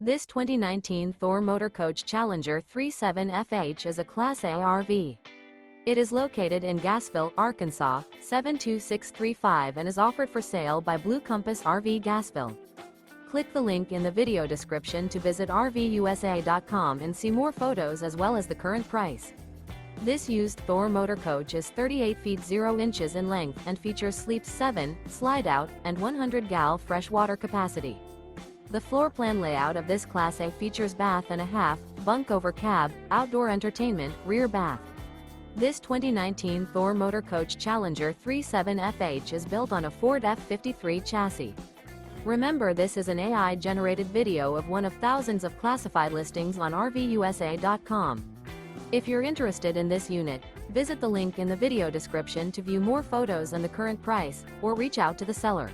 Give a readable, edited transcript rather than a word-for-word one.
This 2019 Thor Motor Coach Challenger 37FH is a Class A RV. It is located in Gassville, Arkansas, 72635 and is offered for sale by Blue Compass RV Gassville. Click the link in the video description to visit RVUSA.com and see more photos as well as the current price. This used Thor Motor Coach is 38 feet 0 inches in length and features sleeps 7, Slideout, and 100 gal fresh water capacity. The floor plan layout of this Class A features bath and a half, bunk over cab, outdoor entertainment, rear bath. This 2019 Thor Motor Coach Challenger 37FH is built on a Ford F53 chassis. Remember, this is an AI-generated video of one of thousands of classified listings on RVUSA.com. If you're interested in this unit, visit the link in the video description to view more photos and the current price, or reach out to the seller.